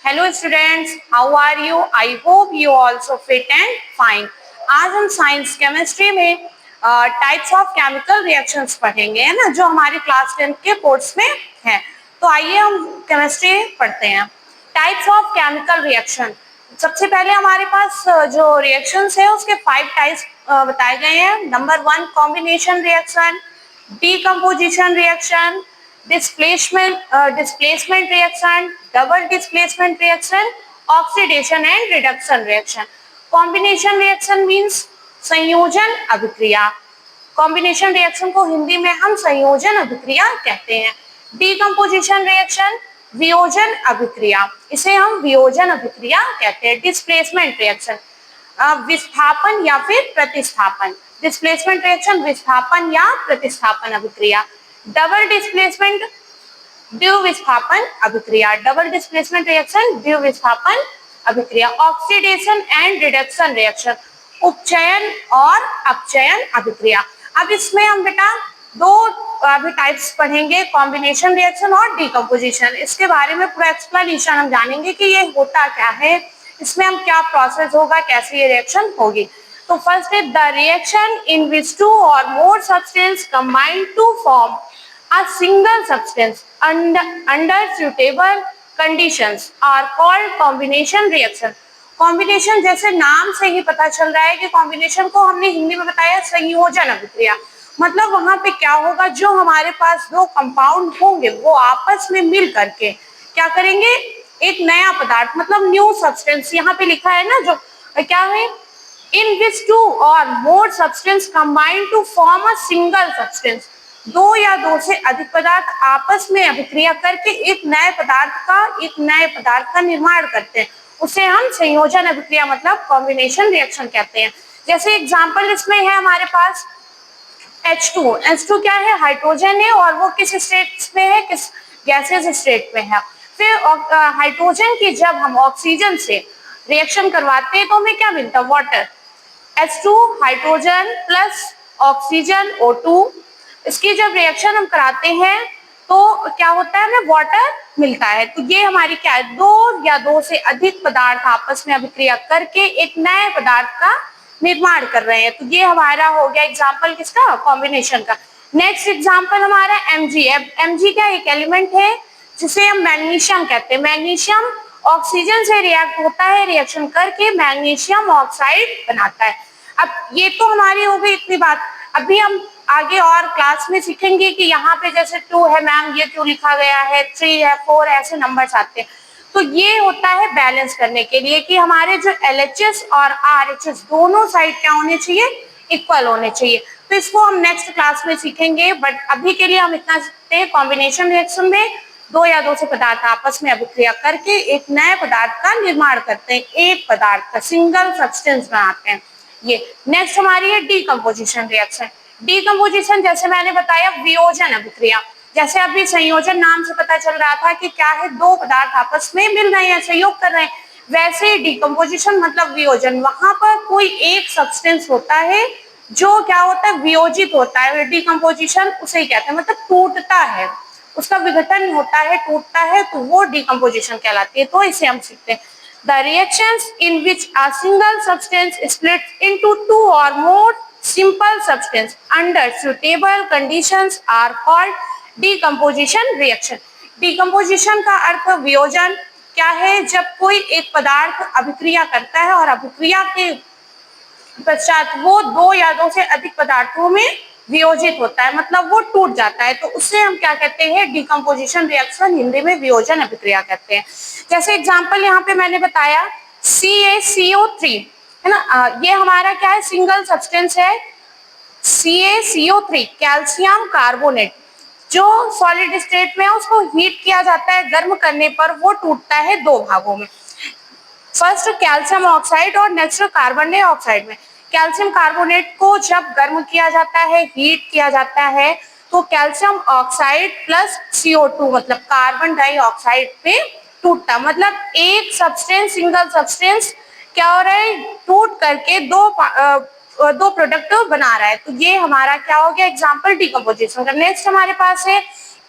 Hello students, how are you? I hope you also fit and fine. आज हम science chemistry में types of chemical reactions पढ़ेंगे, है ना, जो हमारे क्लास 10 के कोर्स में है। तो आइए हम केमिस्ट्री पढ़ते हैं। Types of chemical reaction. सबसे पहले हमारे पास जो रिएक्शंस है उसके 5 टाइप्स बताए गए हैं। Number 1 combination reaction, decomposition reaction, displacement reaction, double displacement reaction, oxidation and reduction reaction. Combination reaction means संयोजन अभिक्रिया। कॉम्बिनेशन रिएक्शन को हिंदी में हम संयोजन अभिक्रिया कहते हैं। डीकम्पोजिशन रिएक्शन वियोजन अभिक्रिया, इसे हम वियोजन अभिक्रिया कहते हैं। डिस्प्लेसमेंट रिएक्शन विस्थापन या फिर प्रतिस्थापन। डिस्प्लेसमेंट रिएक्शन विस्थापन या प्रतिस्थापन अभिक्रिया। डबल डिस्प्लेसमेंट द्विविस्थापन अभिक्रिया। डबल डिस्प्लेसमेंट रिएक्शन द्विविस्थापन अभिक्रिया। ऑक्सीडेशन एंड रिडक्शन रिएक्शन उपचयन और अपचयन अभिक्रिया। अब इसमें हम बेटा दो अभी टाइप्स पढ़ेंगे, कॉम्बिनेशन रिएक्शन और डीकम्पोजिशन। इसके बारे में पूरा एक्सप्लेनेशन हम जानेंगे कि ये होता क्या है, इसमें हम क्या प्रोसेस होगा, कैसे ये रिएक्शन होगी। तो फर्स्ट है the reaction in which two और more substance combine to form a single substance under suitable conditions are called combination reaction. Combination जैसे नाम से ही पता चल रहा है कि कॉम्बिनेशन को हमने हिंदी में बताया संयोजन अभिक्रिया। मतलब वहां पे क्या होगा, जो हमारे पास दो कंपाउंड होंगे वो आपस में मिल करके क्या करेंगे, एक नया पदार्थ मतलब न्यू सब्सटेंस, यहाँ पे लिखा है ना जो क्या है, इन विच टू और more substance combine to form a single substance. दो या दो से अधिक पदार्थ आपस में अभिक्रिया करके एक नए पदार्थ का निर्माण करते हैं, उसे हम संयोजन अभिक्रिया मतलब कॉम्बिनेशन रिएक्शन कहते हैं। जैसे एग्जांपल इसमें है हमारे पास H2 क्या है, हाइड्रोजन है और वो किस स्टेट में है, किस गैसियस स्टेट में है। फिर हाइड्रोजन की जब हम ऑक्सीजन से रिएक्शन करवाते हैं तो हमें क्या मिलता है, water. H2 hydrogen plus oxygen O2, इसकी जब रिएक्शन हम कराते हैं तो क्या होता है, हमें वाटर मिलता है। तो ये हमारी क्या है, दो या दो से अधिक पदार्थ आपस में अभिक्रिया करके एक नए पदार्थ का निर्माण कर रहे हैं। तो ये हमारा हो गया एग्जांपल किसका, कॉम्बिनेशन का। नेक्स्ट एग्जांपल हमारा Mg। Mg क्या एक एलिमेंट है जिसे हम मैग्नीशियम कहते हैं। मैग्नीशियम ऑक्सीजन से रिएक्ट होता है, रिएक्शन करके मैग्नीशियम ऑक्साइड बनाता है। अब ये तो हमारी हो गई इतनी बात। अभी हम आगे और क्लास में सीखेंगे कि यहाँ पे जैसे 2 है मैम, ये क्यों लिखा गया है, 3 है, 4 ऐसे नंबर्स आते हैं। तो ये होता है बैलेंस करने के लिए कि हमारे जो LHS और RHS दोनों साइड क्या होने चाहिए, इक्वल होने चाहिए। तो इसको हम नेक्स्ट क्लास में सीखेंगे, बट अभी के लिए हम इतना सीखते हैं, कॉम्बिनेशन रिएक्शन में दो या दो से पदार्थ आपस में अभिक्रिया करके एक नए पदार्थ का निर्माण करते हैं, एक पदार्थ का सिंगल सब्सटेंस बनाते हैं। ये नेक्स्ट हमारी है डीकम्पोजिशन रिएक्शन। डीकम्पोजिशन जैसे मैंने बताया वियोजन अभिक्रिया। जैसे अभी संयोजन नाम से पता चल रहा था कि क्या है, दो पदार्थ आपस में मिल रहे हैं, सहयोग कर रहे हैं, वैसे डीकम्पोजिशन मतलब वियोजन। वहां पर कोई एक सब्सटेंस होता है जो क्या होता है, वियोजित होता है। डीकम्पोजिशन उसे कहते हैं, मतलब टूटता है, उसका विघटन होता है, टूटता है, तो वो डीकम्पोजिशन कहलाती है। तो इसे हम सीखते हैं। The reactions in which a single substance splits into two or more simple substance under suitable conditions are called decomposition reaction. Decomposition का अर्थ वियोजन क्या है, जब कोई एक पदार्थ अभिक्रिया करता है और अभिक्रिया के पश्चात वो दो या दो से अधिक पदार्थों में वियोजित होता है, मतलब वो टूट जाता है, तो उससे हम क्या कहते हैं, डीकम्पोजिशन रिएक्शन, हिंदी में वियोजन अभिक्रिया कहते हैं। जैसे एग्जांपल यहाँ पे मैंने बताया CaCO3 है ना, ये हमारा क्या है, सिंगल सब्सटेंस है CaCO3 कैल्शियम कार्बोनेट, जो सॉलिड स्टेट में है उसको हीट किया जाता है, गर्म करने पर वो टूटता है दो भागों में, फर्स्ट कैल्शियम ऑक्साइड और नेक्स्ट कार्बन डाइऑक्साइड में। कैल्शियम कार्बोनेट को जब गर्म किया जाता है, हीट किया जाता है, तो कैल्शियम ऑक्साइड प्लस CO2 मतलब कार्बन डाइऑक्साइड पे टूटता, मतलब एक सब्सटेंस, सिंगल सब्सटेंस क्या हो रहा है, टूट करके दो प्रोडक्ट बना रहा है। तो ये हमारा क्या हो गया, एग्जाम्पल डीकम्पोजिशन का। नेक्स्ट हमारे पास है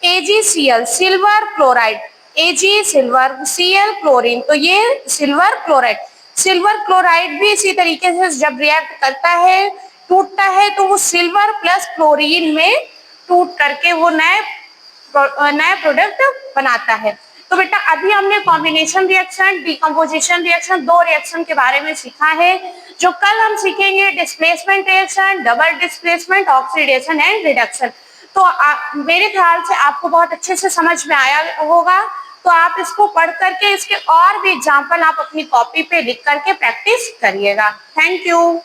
AgCl silver chloride. Ag silver, Cl chlorine, तो ये सिल्वर क्लोराइड। सिल्वर क्लोराइड भी इसी तरीके से जब रिएक्ट करता है, टूटता है, तो वो सिल्वर प्लस क्लोरीन में टूट करके वो नए प्रोडक्ट बनाता है। तो बेटा अभी हमने कॉम्बिनेशन रिएक्शन, डिकम्पोजिशन रिएक्शन, दो रिएक्शन के बारे में सीखा है। जो कल हम सीखेंगे displacement reaction, double displacement, oxidation and reduction. तो मेरे ख्याल से आपको बहुत अच्छे से समझ में आया होगा। तो आप इसको पढ़ करके इसके और भी एग्जाम्पल आप अपनी कॉपी पे लिख करके प्रैक्टिस करिएगा। Thank you.